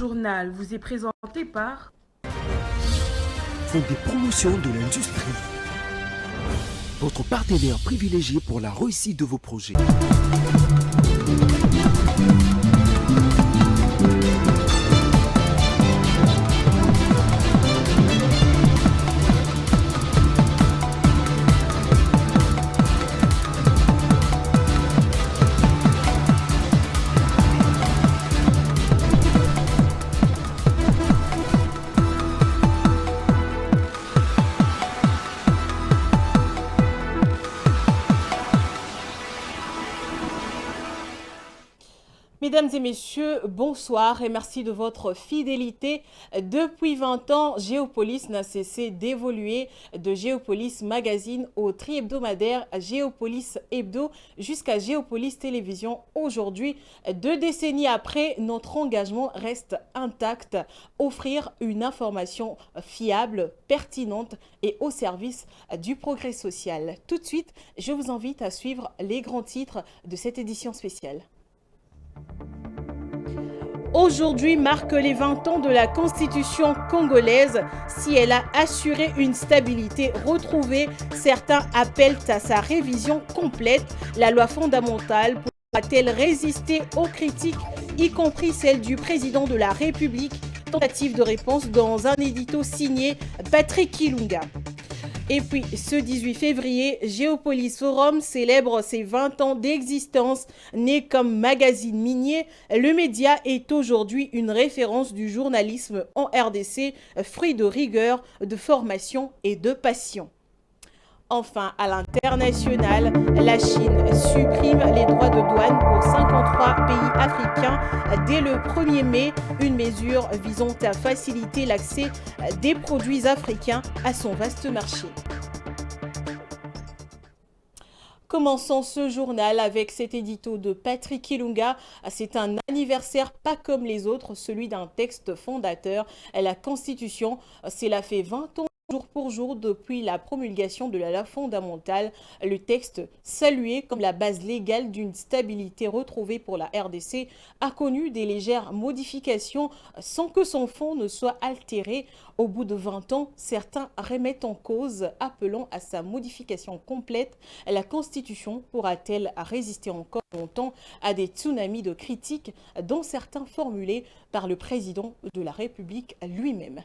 journal vous est présenté par Fonds des promotions de l'industrie. Votre partenaire privilégié pour la réussite de vos projets. Mesdames et messieurs, bonsoir et merci de votre fidélité. Depuis 20 ans, Géopolis n'a cessé d'évoluer de Géopolis Magazine au tri-hebdomadaire Géopolis Hebdo jusqu'à Géopolis Télévision. Aujourd'hui, 2 décennies après, notre engagement reste intact. Offrir une information fiable, pertinente et au service du progrès social. Tout de suite, je vous invite à suivre les grands titres de cette édition spéciale. Aujourd'hui marque les 20 ans de la Constitution congolaise. Si elle a assuré une stabilité retrouvée, certains appellent à sa révision complète. La loi fondamentale pourra-t-elle résister aux critiques, y compris celles du président de la République? Tentative de réponse dans un édito signé Patrick Kilunga. Et puis, ce 18 février, Géopolis Forum célèbre ses 20 ans d'existence. Né comme magazine minier, le média est aujourd'hui une référence du journalisme en RDC, fruit de rigueur, de formation et de passion. Enfin, à l'international, la Chine supprime les droits de douane pour 53 pays africains dès le 1er mai, une mesure visant à faciliter l'accès des produits africains à son vaste marché. Commençons ce journal avec cet édito de Patrick Kilunga. C'est un anniversaire pas comme les autres, celui d'un texte fondateur. La Constitution, cela fait 20 ans. Jour pour jour depuis la promulgation de la loi fondamentale, le texte, salué comme la base légale d'une stabilité retrouvée pour la RDC, a connu des légères modifications sans que son fond ne soit altéré. Au bout de 20 ans, certains remettent en cause, appelant à sa modification complète. La Constitution pourra-t-elle résister encore longtemps à des tsunamis de critiques, dont certains formulés par le président de la République lui-même?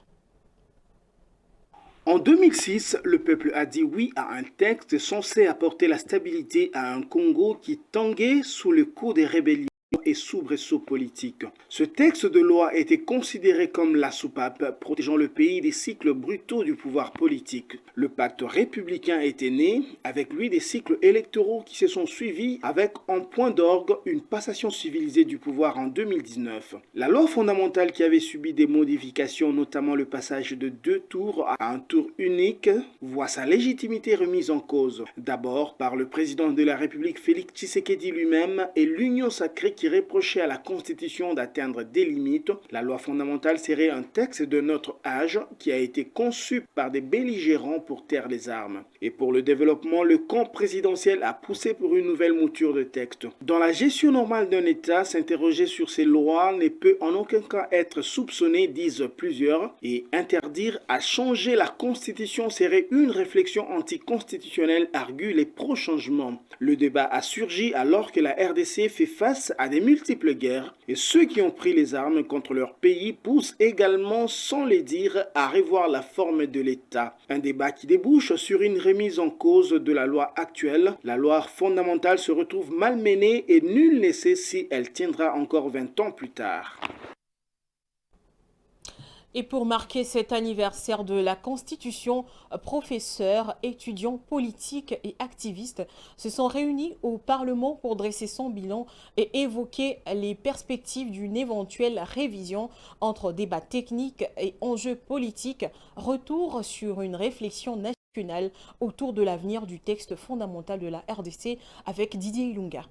En 2006, le peuple a dit oui à un texte censé apporter la stabilité à un Congo qui tanguait sous le coup des rébellions et soubresauts politiques. Ce texte de loi était considéré comme la soupape protégeant le pays des cycles brutaux du pouvoir politique. Le pacte républicain était né, avec lui des cycles électoraux qui se sont suivis avec en point d'orgue une passation civilisée du pouvoir en 2019. La loi fondamentale qui avait subi des modifications, notamment le passage de 2 tours à un tour unique, voit sa légitimité remise en cause. D'abord par le président de la République Félix Tshisekedi lui-même et l'union sacrée qui reprochait à la Constitution d'atteindre des limites. La loi fondamentale serait un texte de notre âge qui a été conçu par des belligérants pour taire les armes. Et pour le développement, le camp présidentiel a poussé pour une nouvelle mouture de texte. Dans la gestion normale d'un État, s'interroger sur ces lois ne peut en aucun cas être soupçonné, disent plusieurs, et interdire à changer la Constitution serait une réflexion anticonstitutionnelle, arguent les pro-changements. Le débat a surgi alors que la RDC fait face à des multiples guerres et ceux qui ont pris les armes contre leur pays poussent également, sans les dire, à revoir la forme de l'État. Un débat qui débouche sur une remise en cause de la loi actuelle. La loi fondamentale se retrouve malmenée et nul ne sait si elle tiendra encore 20 ans plus tard. Et pour marquer cet anniversaire de la Constitution, professeurs, étudiants, politiques et activistes se sont réunis au Parlement pour dresser son bilan et évoquer les perspectives d'une éventuelle révision entre débats techniques et enjeux politiques. Retour sur une réflexion nationale autour de l'avenir du texte fondamental de la RDC avec Didier Ilunga.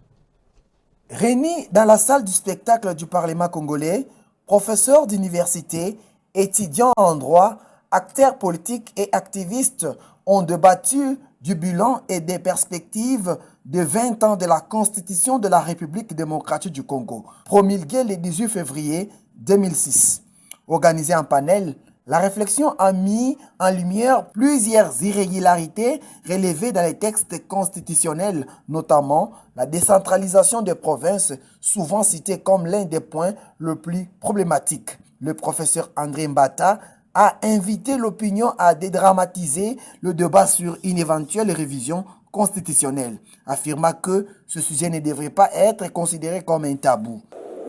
Réunis dans la salle du spectacle du Parlement congolais, professeurs d'université, étudiants en droit, acteurs politiques et activistes ont débattu du bilan et des perspectives de 20 ans de la Constitution de la République démocratique du Congo, promulguée le 18 février 2006. Organisé en panel, la réflexion a mis en lumière plusieurs irrégularités relevées dans les textes constitutionnels, notamment la décentralisation des provinces, souvent citée comme l'un des points les plus problématiques. Le professeur André Mbata a invité l'opinion à dédramatiser le débat sur une éventuelle révision constitutionnelle, affirmant que ce sujet ne devrait pas être considéré comme un tabou.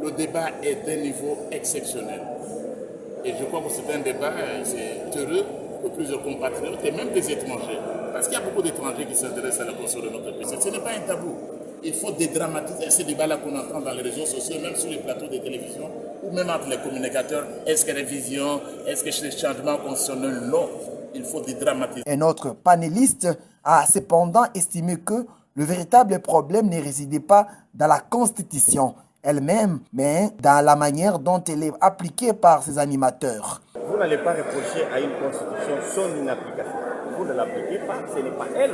Le débat est d'un niveau exceptionnel. Et je crois que c'est un débat, c'est heureux que plusieurs compatriotes et même des étrangers, parce qu'il y a beaucoup d'étrangers qui s'intéressent à la question de notre pays. Ce n'est pas un tabou. Il faut dédramatiser ces débats-là qu'on entend dans les réseaux sociaux, même sur les plateaux de télévision, ou même entre les communicateurs. Est-ce que révision, est-ce que c'est changement constitutionnel? Non, il faut dédramatiser. Un autre panéliste a cependant estimé que le véritable problème ne résidait pas dans la Constitution elle-même, mais dans la manière dont elle est appliquée par ses animateurs. Vous n'allez pas reprocher à une constitution son inapplication. Vous ne l'appliquez pas, ce n'est pas elle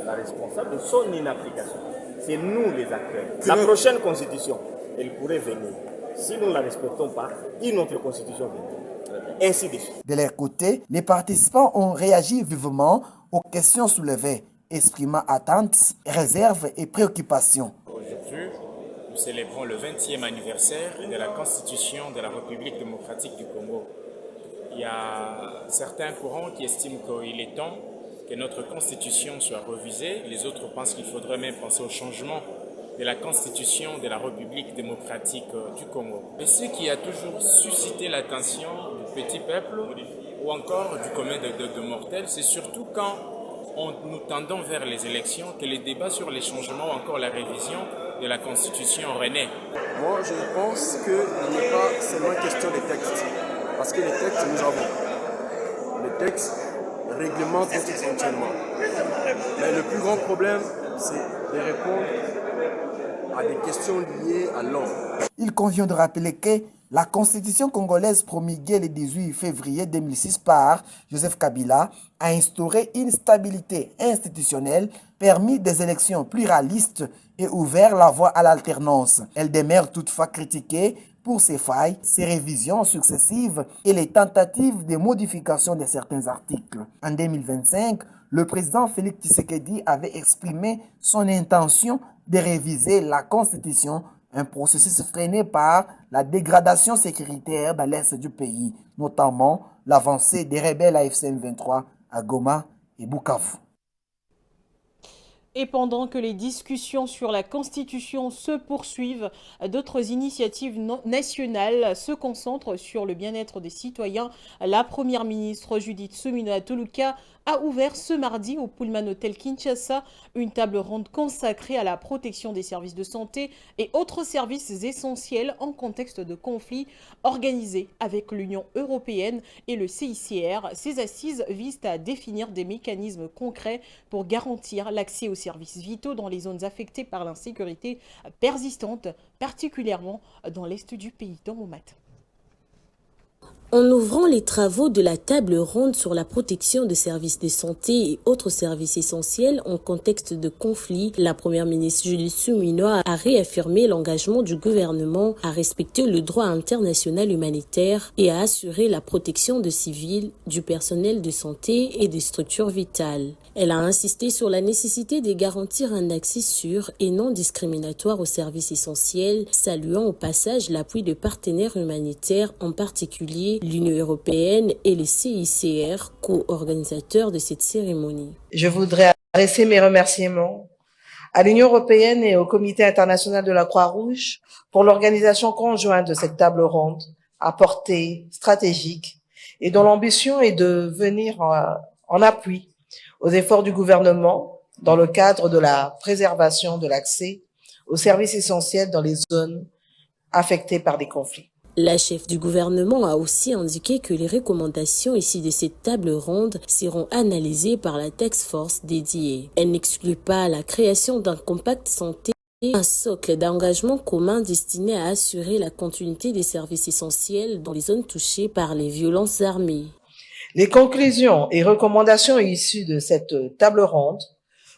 la responsable de son inapplication. C'est nous les acteurs. La prochaine constitution, elle pourrait venir. Si nous ne la respectons pas, une autre constitution viendra. Ainsi de suite. De leur côté, les participants ont réagi vivement aux questions soulevées, exprimant attentes, réserves et préoccupations. Aujourd'hui, nous célébrons le 20e anniversaire de la Constitution de la République démocratique du Congo. Il y a certains courants qui estiment qu'il est temps que notre Constitution soit révisée. Les autres pensent qu'il faudrait même penser au changement de la Constitution de la République démocratique du Congo. Et ce qui a toujours suscité l'attention du petit peuple ou encore du commun de mortels, c'est surtout quand nous tendons vers les élections que les débats sur les changements ou encore la révision de la Constitution renaît. Moi, je pense qu'il n'est pas seulement question des textes, parce que les textes, nous avons. Les textes réglementent notre fonctionnement. Mais le plus grand problème, c'est de répondre à des questions liées à l'homme. Il convient de rappeler que la Constitution congolaise promulguée le 18 février 2006 par Joseph Kabila a instauré une stabilité institutionnelle, permis des élections pluralistes et ouvert la voie à l'alternance. Elle demeure toutefois critiquée pour ses failles, ses révisions successives et les tentatives de modification de certains articles. En 2025, le président Félix Tshisekedi avait exprimé son intention de réviser la Constitution, un processus freiné par la dégradation sécuritaire dans l'est du pays, notamment l'avancée des rebelles AFC M23 à Goma et Bukavu. Et pendant que les discussions sur la Constitution se poursuivent, d'autres initiatives nationales se concentrent sur le bien-être des citoyens. La première ministre Judith Suminwa Tuluka a ouvert ce mardi au Pullman Hotel Kinshasa une table ronde consacrée à la protection des services de santé et autres services essentiels en contexte de conflit, organisée avec l'Union européenne et le CICR. Ces assises visent à définir des mécanismes concrets pour garantir l'accès aux services vitaux dans les zones affectées par l'insécurité persistante, particulièrement dans l'est du pays. Dans Momat. En ouvrant les travaux de la table ronde sur la protection des services de santé et autres services essentiels en contexte de conflit, la première ministre Judith Suminwa a réaffirmé l'engagement du gouvernement à respecter le droit international humanitaire et à assurer la protection des civils, du personnel de santé et des structures vitales. Elle a insisté sur la nécessité de garantir un accès sûr et non discriminatoire aux services essentiels, saluant au passage l'appui de partenaires humanitaires, en particulier l'Union européenne et les CICR, co-organisateurs de cette cérémonie. Je voudrais adresser mes remerciements à l'Union européenne et au Comité international de la Croix-Rouge pour l'organisation conjointe de cette table ronde à portée stratégique et dont l'ambition est de venir en appui aux efforts du gouvernement dans le cadre de la préservation de l'accès aux services essentiels dans les zones affectées par des conflits. La chef du gouvernement a aussi indiqué que les recommandations issues de cette table ronde seront analysées par la task force dédiée. Elle n'exclut pas la création d'un compact santé, un socle d'engagement commun destiné à assurer la continuité des services essentiels dans les zones touchées par les violences armées. Les conclusions et recommandations issues de cette table ronde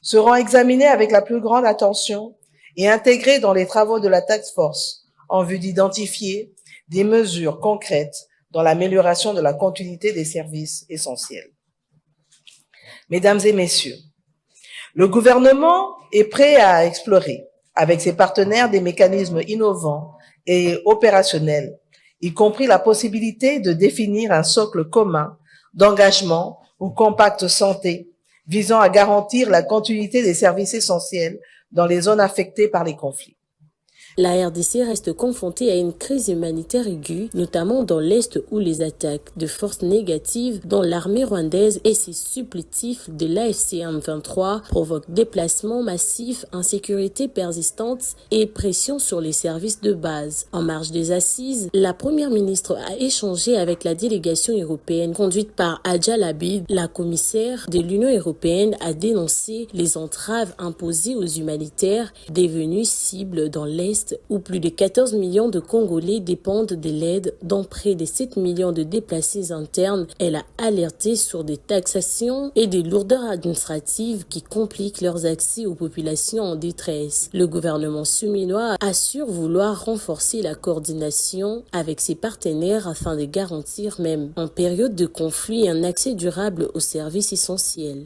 seront examinées avec la plus grande attention et intégrées dans les travaux de la task force en vue d'identifier des mesures concrètes dans l'amélioration de la continuité des services essentiels. Mesdames et messieurs, le gouvernement est prêt à explorer avec ses partenaires des mécanismes innovants et opérationnels, y compris la possibilité de définir un socle commun d'engagement ou compact santé visant à garantir la continuité des services essentiels dans les zones affectées par les conflits. La RDC reste confrontée à une crise humanitaire aiguë, notamment dans l'Est où les attaques de forces négatives dont l'armée rwandaise et ses supplétifs de l'AFC M23 provoquent déplacements massifs, insécurité persistante et pression sur les services de base. En marge des assises, la première ministre a échangé avec la délégation européenne conduite par Adja Labid. La commissaire de l'Union européenne a dénoncé les entraves imposées aux humanitaires devenus cibles dans l'Est où plus de 14 millions de Congolais dépendent de l'aide, dont près de 7 millions de déplacés internes. Elle a alerté sur des taxations et des lourdeurs administratives qui compliquent leurs accès aux populations en détresse. Le gouvernement suminois assure vouloir renforcer la coordination avec ses partenaires afin de garantir, même en période de conflit, un accès durable aux services essentiels.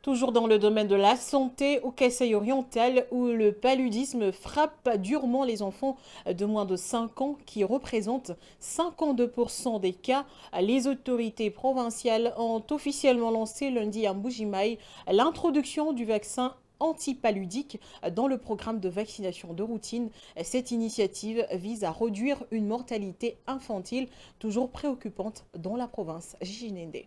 Toujours dans le domaine de la santé, au Kasaï oriental, où le paludisme frappe durement les enfants de moins de 5 ans, qui représentent 52% des cas, les autorités provinciales ont officiellement lancé lundi à Mbujimaï l'introduction du vaccin antipaludique dans le programme de vaccination de routine. Cette initiative vise à réduire une mortalité infantile toujours préoccupante dans la province Jinende.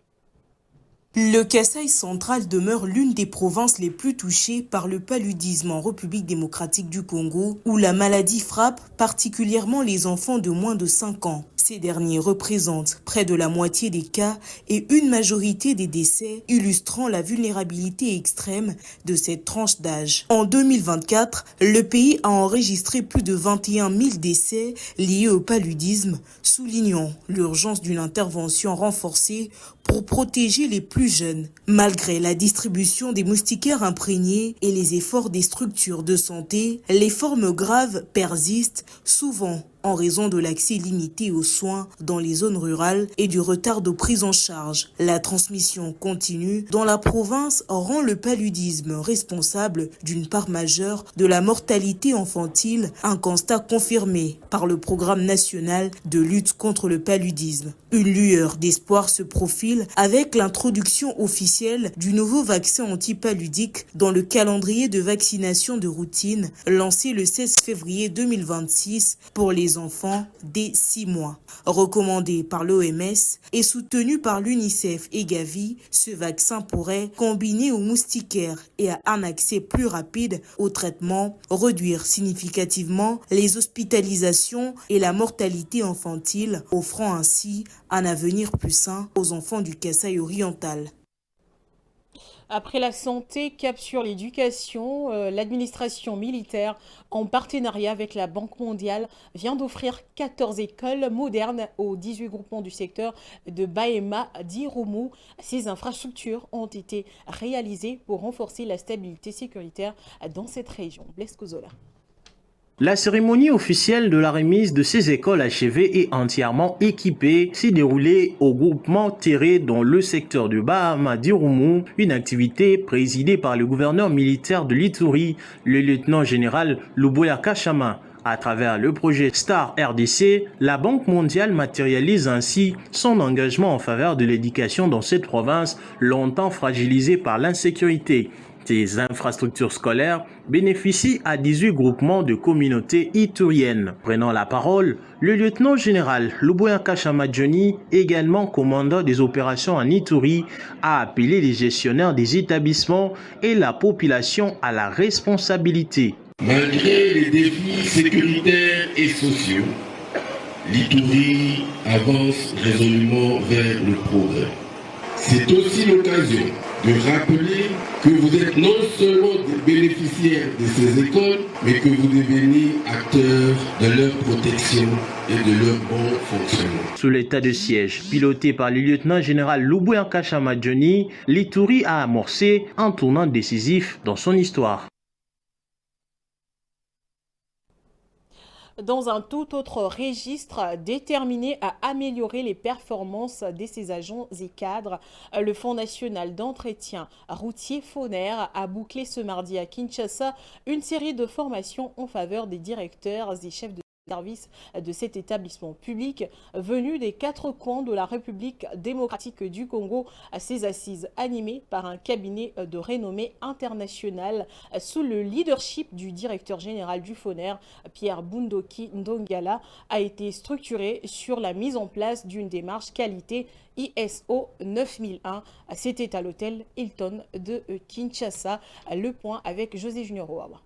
Le Kasaï central demeure l'une des provinces les plus touchées par le paludisme en République démocratique du Congo, où la maladie frappe particulièrement les enfants de moins de 5 ans. Ces derniers représentent près de la moitié des cas et une majorité des décès, illustrant la vulnérabilité extrême de cette tranche d'âge. En 2024, le pays a enregistré plus de 21 000 décès liés au paludisme, soulignant l'urgence d'une intervention renforcée pour protéger les plus jeunes. Malgré la distribution des moustiquaires imprégnés et les efforts des structures de santé, les formes graves persistent, souvent en raison de l'accès limité aux soins dans les zones rurales et du retard de prise en charge. La transmission continue dans la province rend le paludisme responsable d'une part majeure de la mortalité infantile, un constat confirmé par le Programme national de lutte contre le paludisme. Une lueur d'espoir se profile avec l'introduction officielle du nouveau vaccin antipaludique dans le calendrier de vaccination de routine lancé le 16 février 2026 pour les enfants dès 6 mois. Recommandé par l'OMS et soutenu par l'UNICEF et Gavi, ce vaccin pourrait, combiné aux moustiquaires et à un accès plus rapide au traitement, réduire significativement les hospitalisations et la mortalité infantile, offrant ainsi un avenir plus sain aux enfants du Kasaï oriental. Après la santé, cap sur l'éducation, l'administration militaire, en partenariat avec la Banque mondiale, vient d'offrir 14 écoles modernes aux 18 groupements du secteur de Bahema d'Irumu. Ces infrastructures ont été réalisées pour renforcer la stabilité sécuritaire dans cette région. Blaise Kozola. La cérémonie officielle de la remise de ces écoles achevées et entièrement équipées s'est déroulée au groupement Terré dans le secteur de Bahema d'Irumu, une activité présidée par le gouverneur militaire de l'Ituri, le lieutenant-général Luboya Kashama. À travers le projet Star RDC, la Banque mondiale matérialise ainsi son engagement en faveur de l'éducation dans cette province longtemps fragilisée par l'insécurité. Ces infrastructures scolaires bénéficient à 18 groupements de communautés ituriennes. Prenant la parole, le lieutenant-général Luboya Kashama Johnny, également commandant des opérations en Ituri, a appelé les gestionnaires des établissements et la population à la responsabilité. Malgré les défis sécuritaires et sociaux, l'Ituri avance résolument vers le progrès. C'est aussi l'occasion de rappeler que vous êtes non seulement des bénéficiaires de ces écoles, mais que vous devenez acteurs de leur protection et de leur bon fonctionnement. Sous l'état de siège, piloté par le lieutenant-général Luboya Kashama Johnny, l'Ituri a amorcé un tournant décisif dans son histoire. Dans un tout autre registre, déterminé à améliorer les performances de ses agents et cadres, le Fonds national d'entretien routier FONER a bouclé ce mardi à Kinshasa une série de formations en faveur des directeurs et chefs de service de cet établissement public venu des quatre coins de la République démocratique du Congo à ses assises animées par un cabinet de renommée internationale sous le leadership du directeur général du FONER, Pierre Bundoki Ndongala, a été structuré sur la mise en place d'une démarche qualité ISO 9001. C'était à l'hôtel Hilton de Kinshasa. Le point avec José Junior Ouawa.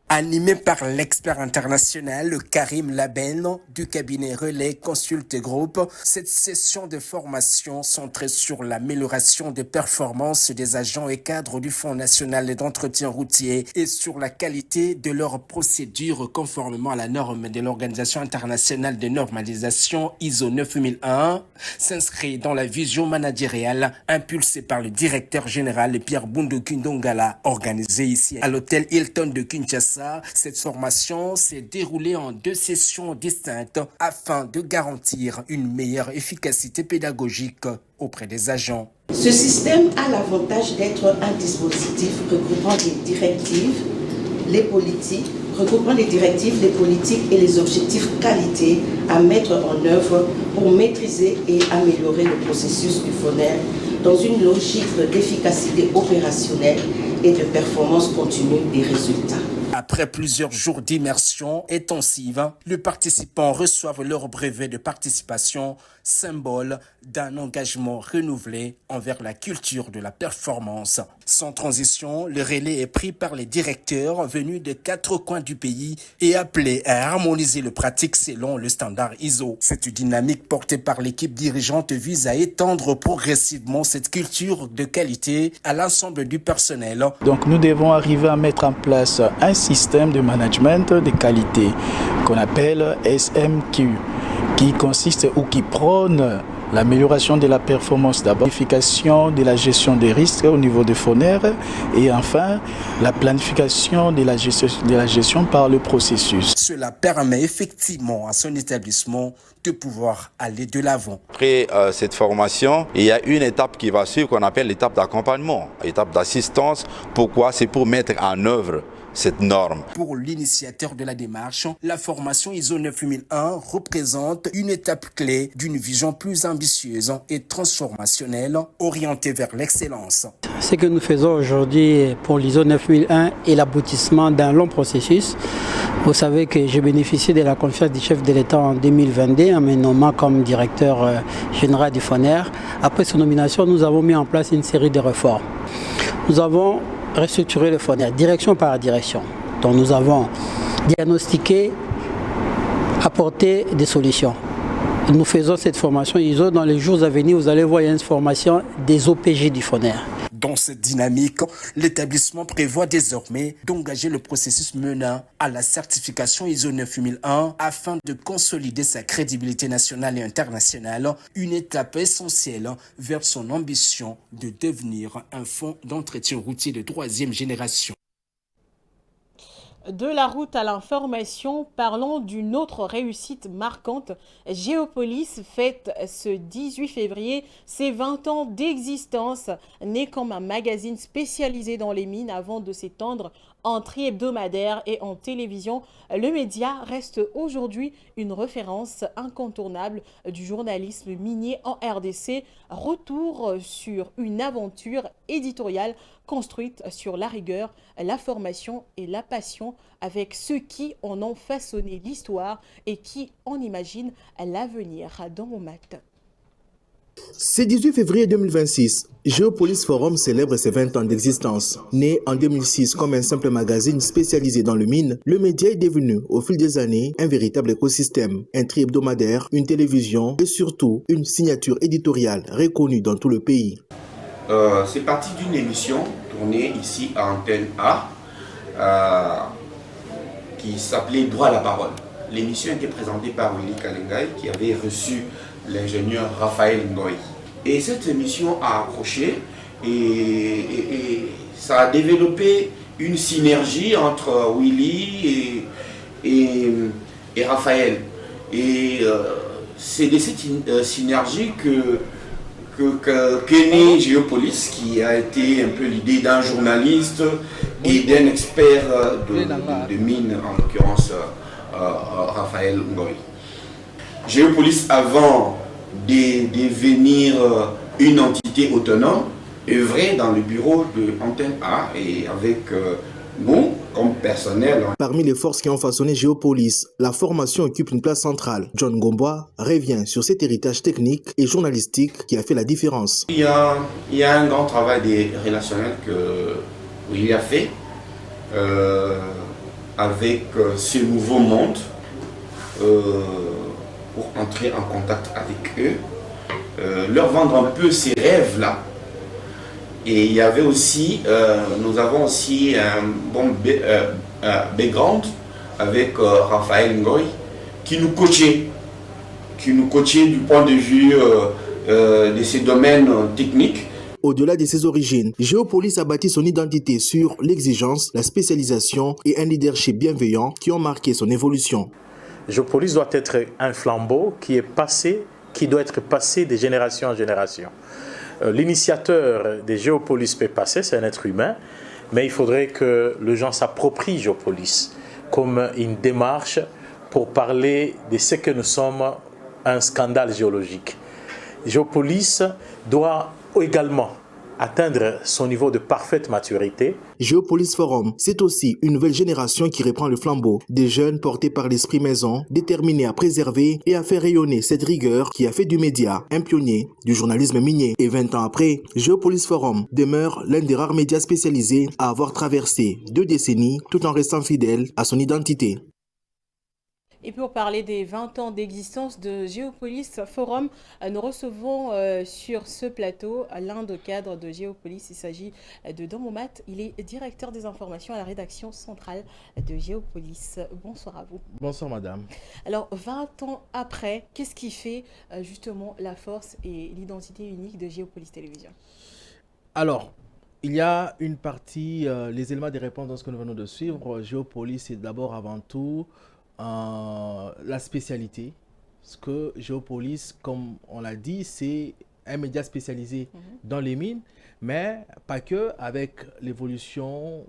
Animé par l'expert international Karim Laben du cabinet Relais Consult Group, cette session de formation centrée sur l'amélioration des performances des agents et cadres du Fonds national d'entretien routier et sur la qualité de leurs procédures conformément à la norme de l'Organisation internationale de normalisation ISO 9001 s'inscrit dans la vision managériale impulsée par le directeur général Pierre Bundoki Ndongala, organisée ici à l'hôtel Hilton de Kinshasa. Cette formation s'est déroulée en 2 sessions distinctes afin de garantir une meilleure efficacité pédagogique auprès des agents. Ce système a l'avantage d'être un dispositif regroupant les directives, les politiques, et les objectifs qualité à mettre en œuvre pour maîtriser et améliorer le processus du FONER dans une logique d'efficacité opérationnelle et de performance continue des résultats. Après plusieurs jours d'immersion intensive, les participants reçoivent leur brevet de participation, symbole d'un engagement renouvelé envers la culture de la performance. Sans transition, le relais est pris par les directeurs venus des 4 coins du pays et appelés à harmoniser les pratiques selon le standard ISO. Cette dynamique portée par l'équipe dirigeante vise à étendre progressivement cette culture de qualité à l'ensemble du personnel. Donc nous devons arriver à mettre en place un système de management de qualité qu'on appelle SMQ, qui consiste ou qui prône l'amélioration de la performance d'abord, l'amplification de la gestion des risques au niveau de FONER et enfin la planification de la gestion par le processus. Cela permet effectivement à son établissement de pouvoir aller de l'avant. Après cette formation, il y a une étape qui va suivre qu'on appelle l'étape d'accompagnement, étape d'assistance. Pourquoi? C'est pour mettre en œuvre cette norme. Pour l'initiateur de la démarche, la formation ISO 9001 représente une étape clé d'une vision plus ambitieuse et transformationnelle orientée vers l'excellence. Ce que nous faisons aujourd'hui pour l'ISO 9001 est l'aboutissement d'un long processus. Vous savez que j'ai bénéficié de la confiance du chef de l'État en 2022 en me nommant comme directeur général du FONER. Après son nomination, nous avons mis en place une série de réformes. Nous avons restructurer le FONER, direction par direction. Donc nous avons diagnostiqué, apporté des solutions. Nous faisons cette formation ISO. Dans les jours à venir, vous allez voir une formation des OPG du FONER. Dans cette dynamique, l'établissement prévoit désormais d'engager le processus menant à la certification ISO 9001 afin de consolider sa crédibilité nationale et internationale, une étape essentielle vers son ambition de devenir un fonds d'entretien routier de 3e génération. De la route à l'information, parlons d'une autre réussite marquante. Géopolis fête ce 18 février ses 20 ans d'existence. Né comme un magazine spécialisé dans les mines avant de s'étendre en tri-hebdomadaire et en télévision, le média reste aujourd'hui une référence incontournable du journalisme minier en RDC. Retour sur une aventure éditoriale construite sur la rigueur, la formation et la passion avec ceux qui en ont façonné l'histoire et qui en imaginent l'avenir. Dans mon mat. Ce 18 février 2026, Géopolis Forum célèbre ses 20 ans d'existence. Né en 2006 comme un simple magazine spécialisé dans le mine, le média est devenu, au fil des années, un véritable écosystème, un tri-hebdomadaire, une télévision et surtout une signature éditoriale reconnue dans tout le pays. C'est parti d'une émission tournée ici à Antenne A qui s'appelait Droit à la parole. L'émission était présentée par Willy Kalengai qui avait reçu l'ingénieur Raphaël Ngoy. Et cette émission a accroché et ça a développé une synergie entre Willy et et Raphaël. Et c'est de cette synergie qu'est né Géopolis, qui a été un peu l'idée d'un journaliste et d'un expert de mine, en l'occurrence Raphaël Ngoy. Géopolis, avant de devenir une entité autonome, œuvrait dans le bureau de Antenne A et avec nous, comme personnel. Parmi les forces qui ont façonné Géopolis, la formation occupe une place centrale. John Gombois revient sur cet héritage technique et journalistique qui a fait la différence. Il y a un grand travail des relationnels qu'il a fait avec ce nouveau monde pour entrer en contact avec eux, leur vendre un peu ces rêves-là. Et il y avait aussi, nous avons aussi un bon background avec Raphaël Ngoy qui nous coachait du point de vue de ces domaines techniques. Au-delà de ses origines, Géopolis a bâti son identité sur l'exigence, la spécialisation et un leadership bienveillant qui ont marqué son évolution. Géopolis doit être un flambeau qui doit être passé de génération en génération. L'initiateur des Géopolis peut passer, c'est un être humain, mais il faudrait que les gens s'approprient Géopolis comme une démarche pour parler de ce que nous sommes, un scandale géologique. Géopolis doit également atteindre son niveau de parfaite maturité. Géopolis Forum, c'est aussi une nouvelle génération qui reprend le flambeau. Des jeunes portés par l'esprit maison, déterminés à préserver et à faire rayonner cette rigueur qui a fait du média un pionnier du journalisme minier. Et 20 ans après, Géopolis Forum demeure l'un des rares médias spécialisés à avoir traversé 2 décennies tout en restant fidèle à son identité. Et pour parler des 20 ans d'existence de Géopolis Forum, nous recevons sur ce plateau l'un des cadres de Géopolis. Il s'agit de Domomat. Il est directeur des informations à la rédaction centrale de Géopolis. Bonsoir à vous. Bonsoir madame. Alors 20 ans après, qu'est-ce qui fait justement la force et l'identité unique de Géopolis Télévision? Alors, il y a une partie, les éléments des réponses dans ce que nous venons de suivre. Géopolis, c'est d'abord avant tout la spécialité, parce que Géopolis, comme on l'a dit, c'est un média spécialisé dans les mines, mais pas que, avec l'évolution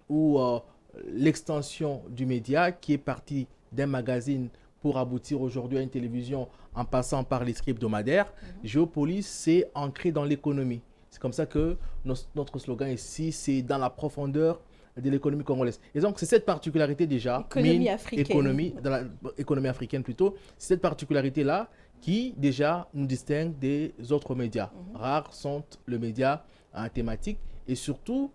ou l'extension du média qui est parti d'un magazine pour aboutir aujourd'hui à une télévision en passant par les scripts hebdomadaires. Géopolis, c'est ancré dans l'économie. C'est comme ça que notre slogan ici, c'est dans la profondeur de l'économie congolaise. Et donc, c'est cette particularité déjà, économie africaine. Dans l'économie africaine plutôt, c'est cette particularité-là qui déjà nous distingue des autres médias. Rares sont les médias thématiques et surtout,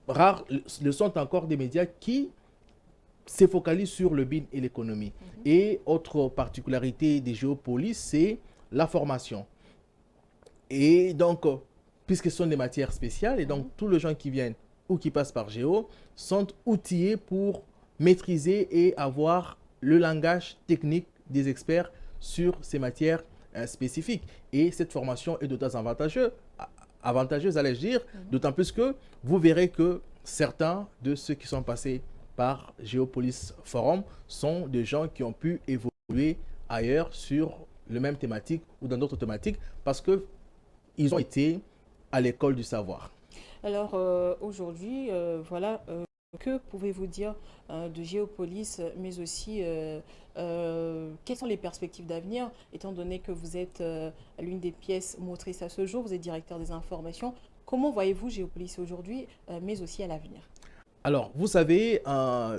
rares le sont encore des médias qui se focalisent sur le BIN et l'économie. Et autre particularité des Géopolis, c'est la formation. Et donc, puisque ce sont des matières spéciales, et donc tous les gens qui viennent ou qui passent par Géo sont outillés pour maîtriser et avoir le langage technique des experts sur ces matières spécifiques. Et cette formation est d'autant avantageuse, allais-je dire, d'autant plus que vous verrez que certains de ceux qui sont passés par Géopolis Forum sont des gens qui ont pu évoluer ailleurs sur le même thématique ou dans d'autres thématiques parce qu'ils ont été à l'école du savoir. Alors aujourd'hui, voilà, que pouvez-vous dire de Géopolis, mais aussi quelles sont les perspectives d'avenir, étant donné que vous êtes l'une des pièces motrices à ce jour, vous êtes directeur des informations. Comment voyez-vous Géopolis aujourd'hui, mais aussi à l'avenir? Alors, vous savez,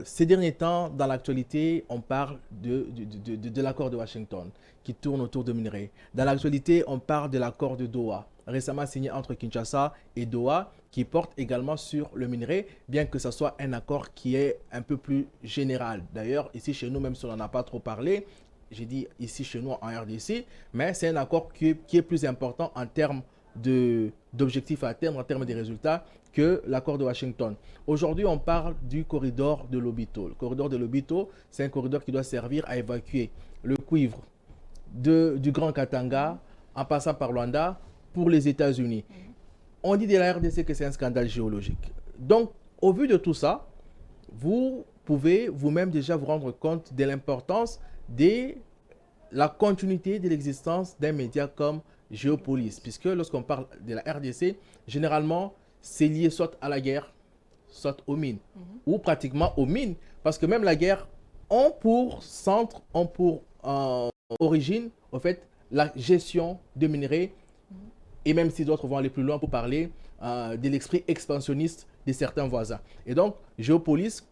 ces derniers temps, dans l'actualité, on parle de l'accord de Washington qui tourne autour de minerais. Dans l'actualité, on parle de l'accord de Doha, récemment signé entre Kinshasa et Doha, qui porte également sur le minerai, bien que ce soit un accord qui est un peu plus général. D'ailleurs, ici chez nous, même si on n'en a pas trop parlé, j'ai dit ici chez nous en RDC, mais c'est un accord qui est plus important en termes d'objectifs à atteindre, en termes de résultats, que l'accord de Washington. Aujourd'hui, on parle du corridor de Lobito. Le corridor de Lobito, c'est un corridor qui doit servir à évacuer le cuivre du Grand Katanga en passant par Luanda pour les États-Unis. On dit de la RDC que c'est un scandale géologique. Donc, au vu de tout ça, vous pouvez vous-même déjà vous rendre compte de l'importance de la continuité de l'existence d'un média comme Géopolis, puisque lorsqu'on parle de la RDC, généralement, c'est lié soit à la guerre, soit aux mines, ou pratiquement aux mines, parce que même la guerre ont pour centre, ont pour origine, au fait, la gestion de minerais, et même si d'autres vont aller plus loin pour parler de l'esprit expansionniste de certains voisins. Et donc, Géopolis,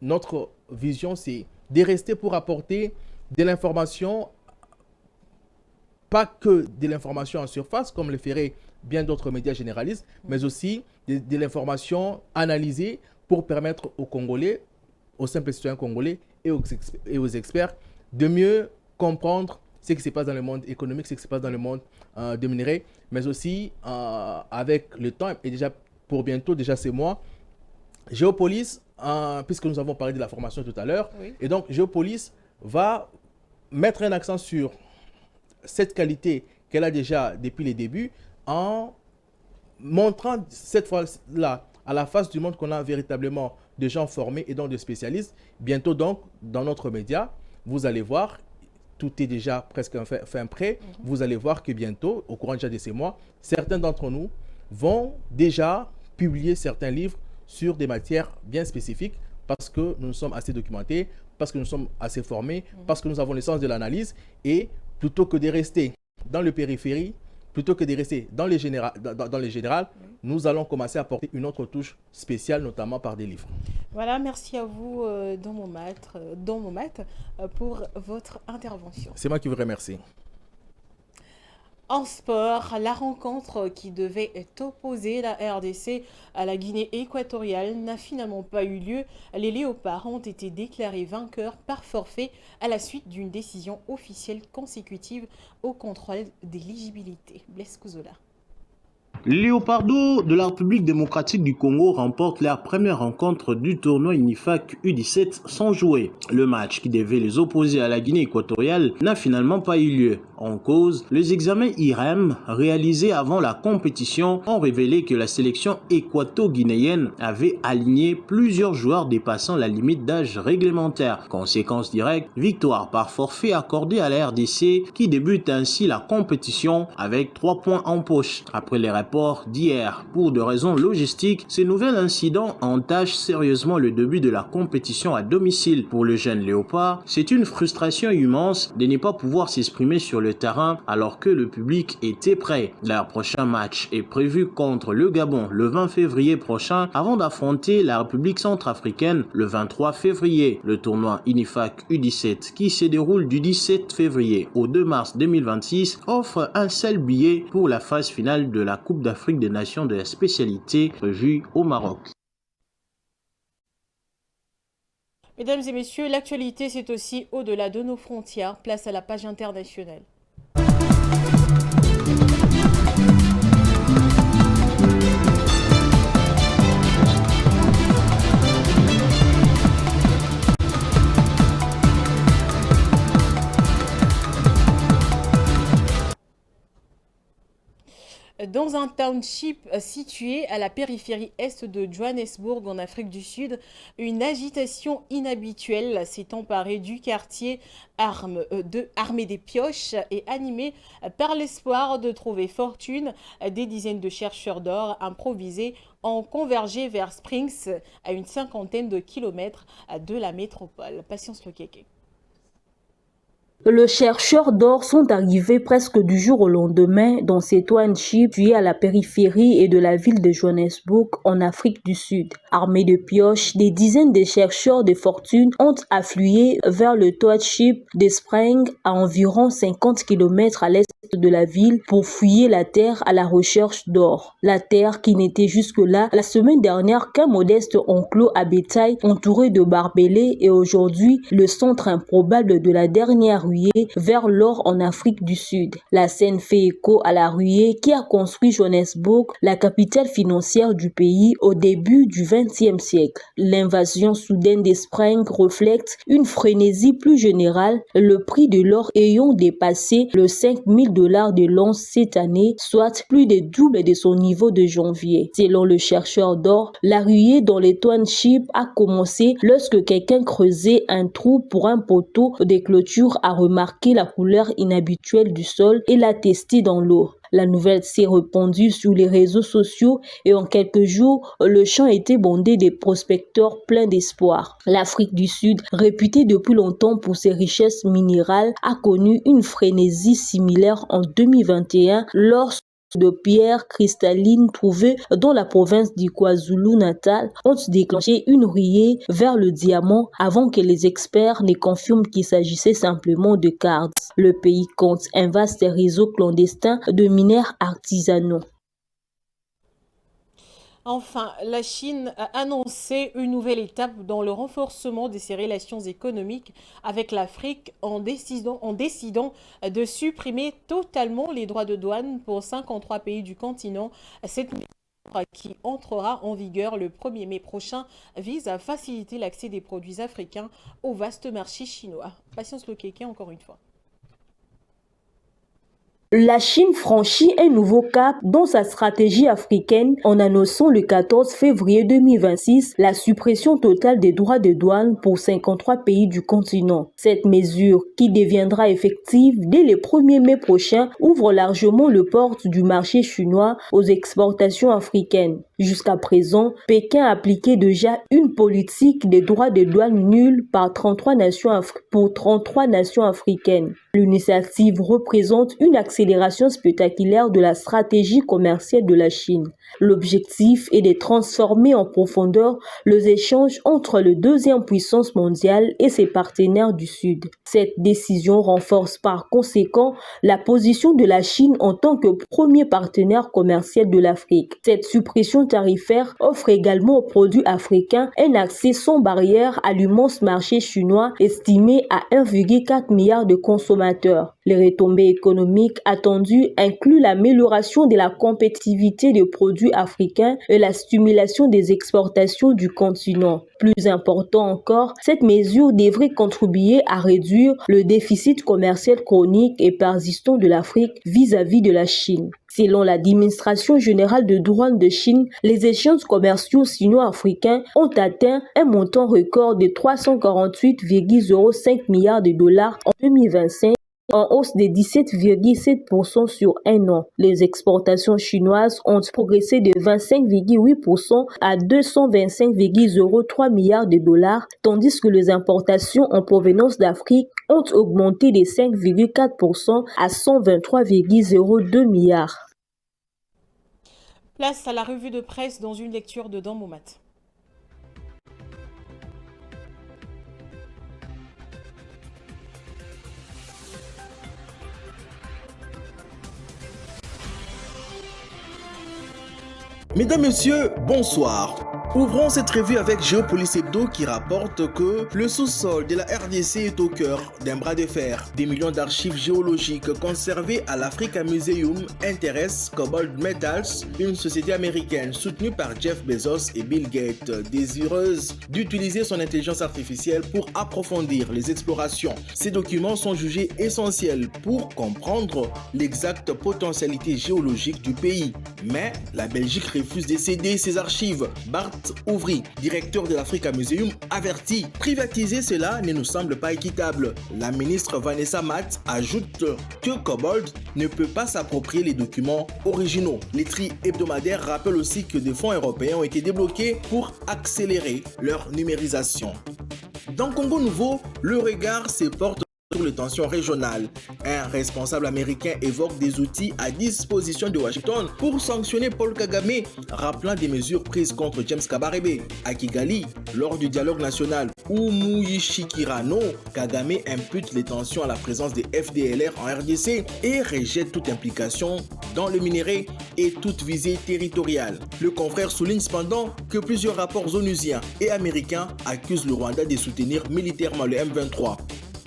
notre vision, c'est de rester pour apporter de l'information, pas que de l'information en surface, comme le feraient bien d'autres médias généralistes, mais aussi de l'information analysée pour permettre aux Congolais, aux simples citoyens congolais et aux experts de mieux comprendre ce qui se passe dans le monde économique, ce qui se passe dans le monde des minerais, mais aussi avec le temps, et déjà pour bientôt, déjà c'est moi, Géopolis, puisque nous avons parlé de la formation tout à l'heure, et donc Géopolis va mettre un accent sur cette qualité qu'elle a déjà depuis les débuts, en montrant cette fois-là à la face du monde qu'on a véritablement de gens formés et donc de spécialistes. Bientôt donc, dans notre média, vous allez voir, tout est déjà presque fin prêt, vous allez voir que bientôt, au courant déjà de ces mois, certains d'entre nous vont déjà publier certains livres sur des matières bien spécifiques parce que nous sommes assez documentés, parce que nous sommes assez formés, parce que nous avons le sens de l'analyse, et plutôt que de rester dans le périphérie, plutôt que de rester dans les générales, nous allons commencer à apporter une autre touche spéciale, notamment par des livres. Voilà, merci à vous, Don Momat, pour votre intervention. C'est moi qui vous remercie. En sport, la rencontre qui devait opposer la RDC à la Guinée équatoriale n'a finalement pas eu lieu. Les Léopards ont été déclarés vainqueurs par forfait à la suite d'une décision officielle consécutive au contrôle d'éligibilité. Blaise Kouzola. Les Léopards de la République démocratique du Congo remportent leur première rencontre du tournoi UNIFAC U17 sans jouer. Le match qui devait les opposer à la Guinée équatoriale n'a finalement pas eu lieu. En cause, les examens IREM réalisés avant la compétition ont révélé que la sélection équato-guinéenne avait aligné plusieurs joueurs dépassant la limite d'âge réglementaire. Conséquence directe, victoire par forfait accordée à la RDC qui débute ainsi la compétition avec 3 points en poche. Après les rapports d'hier, pour des raisons logistiques, ce nouvel incident entache sérieusement le début de la compétition à domicile. Pour le jeune Léopard, c'est une frustration immense de ne pas pouvoir s'exprimer sur le terrain alors que le public était prêt. Leur prochain match est prévu contre le Gabon le 20 février prochain avant d'affronter la République centrafricaine le 23 février. Le tournoi UNIFAC U17 qui se déroule du 17 février au 2 mars 2026 offre un seul billet pour la phase finale de la Coupe d'Afrique des Nations de la spécialité prévue au Maroc. Mesdames et messieurs, l'actualité c'est aussi au-delà de nos frontières. Place à la page internationale. Dans un township situé à la périphérie est de Johannesburg en Afrique du Sud, une agitation inhabituelle s'est emparée du quartier armé des pioches et animé par l'espoir de trouver fortune. Des dizaines de chercheurs d'or improvisés ont convergé vers Springs, à une 50aine de kilomètres de la métropole. Patience Lokeke. Les chercheurs d'or sont arrivés presque du jour au lendemain dans ces townships situés à la périphérie et de la ville de Johannesburg en Afrique du Sud. Armés de pioches, des dizaines de chercheurs de fortune ont afflué vers le township de Springs à environ 50 km à l'est de la ville pour fouiller la terre à la recherche d'or. La terre qui n'était jusque-là la semaine dernière qu'un modeste enclos à bétail entouré de barbelés est aujourd'hui le centre improbable de la dernière ruée vers l'or en Afrique du Sud. La scène fait écho à la ruée qui a construit Johannesburg, la capitale financière du pays au début du XXe siècle. L'invasion soudaine des Springs reflète une frénésie plus générale, le prix de l'or ayant dépassé le 5 000 $100 de l'once cette année, soit plus de double de son niveau de janvier. Selon le chercheur d'or, la ruée dans les townships a commencé lorsque quelqu'un creusait un trou pour un poteau de clôture, a remarqué la couleur inhabituelle du sol et l'a testé dans l'eau. La nouvelle s'est répandue sur les réseaux sociaux et en quelques jours, le champ était bondé de prospecteurs pleins d'espoir. L'Afrique du Sud, réputée depuis longtemps pour ses richesses minérales, a connu une frénésie similaire en 2021 lorsque de pierres cristallines trouvées dans la province du KwaZulu-Natal ont déclenché une ruée vers le diamant avant que les experts ne confirment qu'il s'agissait simplement de quartz. Le pays compte un vaste réseau clandestin de mineurs artisanaux. Enfin, la Chine a annoncé une nouvelle étape dans le renforcement de ses relations économiques avec l'Afrique en décidant de supprimer totalement les droits de douane pour 53 pays du continent. Cette mesure, qui entrera en vigueur le 1er mai prochain, vise à faciliter l'accès des produits africains au vaste marché chinois. Patience Lokeke, encore une fois. La Chine franchit un nouveau cap dans sa stratégie africaine en annonçant le 14 février 2026 la suppression totale des droits de douane pour 53 pays du continent. Cette mesure, qui deviendra effective dès le 1er mai prochain, ouvre largement le porte du marché chinois aux exportations africaines. Jusqu'à présent, Pékin appliquait déjà une politique de droits de douane nulle par 33 nations africaines. L'initiative représente une accélération spectaculaire de la stratégie commerciale de la Chine. L'objectif est de transformer en profondeur les échanges entre la deuxième puissance mondiale et ses partenaires du Sud. Cette décision renforce par conséquent la position de la Chine en tant que premier partenaire commercial de l'Afrique. Cette suppression tarifaire offre également aux produits africains un accès sans barrière à l'immense marché chinois estimé à 1,4 milliard de consommateurs. Les retombées économiques attendues incluent l'amélioration de la compétitivité des produits africains et la stimulation des exportations du continent. Plus important encore, cette mesure devrait contribuer à réduire le déficit commercial chronique et persistant de l'Afrique vis-à-vis de la Chine. Selon l'administration générale de douane de Chine, les échanges commerciaux sino-africains ont atteint un montant record de 348,05 milliards de dollars en 2025, en hausse de 17,7% sur un an. Les exportations chinoises ont progressé de 25,8% à 225,03 milliards de dollars, tandis que les importations en provenance d'Afrique ont augmenté de 5,4% à 123,02 milliards. Place à la revue de presse dans une lecture de Dan Momat. Mesdames, Messieurs, bonsoir. Ouvrons cette revue avec Géopolis Hebdo qui rapporte que le sous-sol de la RDC est au cœur d'un bras de fer. Des millions d'archives géologiques conservées à l'Africa Museum intéressent Cobalt Metals, une société américaine soutenue par Jeff Bezos et Bill Gates, désireuse d'utiliser son intelligence artificielle pour approfondir les explorations. Ces documents sont jugés essentiels pour comprendre l'exacte potentialité géologique du pays. Mais la Belgique refuse de céder ses archives. Bart Ouvry, directeur de l'Africa Museum, avertit « Privatiser cela ne nous semble pas équitable ». La ministre Vanessa Matt ajoute que Cobalt ne peut pas s'approprier les documents originaux. Les tri hebdomadaires rappellent aussi que des fonds européens ont été débloqués pour accélérer leur numérisation. Dans Congo Nouveau, le regard se porte sur les tensions régionales. Un responsable américain évoque des outils à disposition de Washington pour sanctionner Paul Kagame, rappelant des mesures prises contre James Kabarebe. À Kigali, lors du dialogue national Umuyishikirano, Kagame impute les tensions à la présence des FDLR en RDC et rejette toute implication dans le minerai et toute visée territoriale. Le confrère souligne cependant que plusieurs rapports onusiens et américains accusent le Rwanda de soutenir militairement le M23.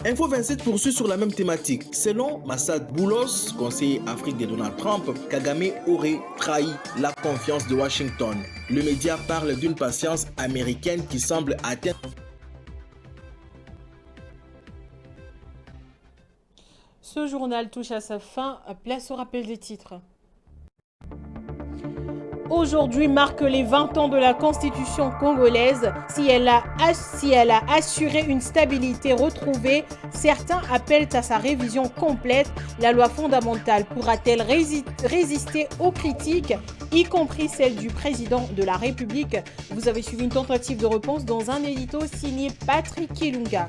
Info 27 poursuit sur la même thématique. Selon Massad Boulos, conseiller Afrique de Donald Trump, Kagame aurait trahi la confiance de Washington. Le média parle d'une patience américaine qui semble atteindre. Ce journal touche à sa fin. Place au rappel des titres. Aujourd'hui marque les 20 ans de la Constitution congolaise. Si elle a assuré une stabilité retrouvée, certains appellent à sa révision complète. La loi fondamentale pourra-t-elle résister aux critiques, y compris celle du président de la République? Vous avez suivi une tentative de réponse dans un édito signé Patrick Kilunga.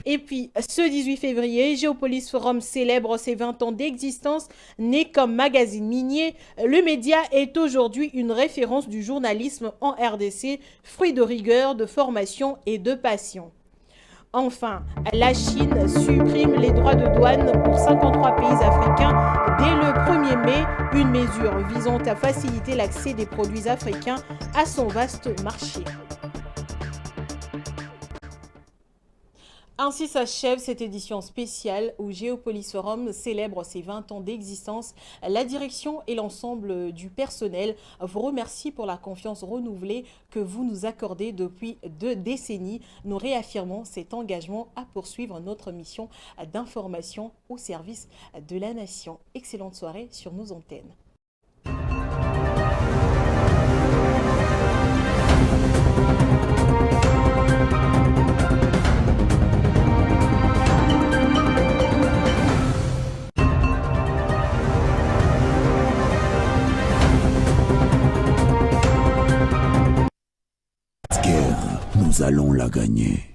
Et puis, ce 18 février, Géopolis Forum célèbre ses 20 ans d'existence. Né comme magazine minier, le média est aujourd'hui une référence du journalisme en RDC, fruit de rigueur, de formation et de passion. Enfin, la Chine supprime les droits de douane pour 53 pays africains dès le 1er mai, une mesure visant à faciliter l'accès des produits africains à son vaste marché. Ainsi s'achève cette édition spéciale où Géopolis Forum célèbre ses 20 ans d'existence. La direction et l'ensemble du personnel vous remercient pour la confiance renouvelée que vous nous accordez depuis 2 décennies. Nous réaffirmons cet engagement à poursuivre notre mission d'information au service de la nation. Excellente soirée sur nos antennes. Nous allons la gagner.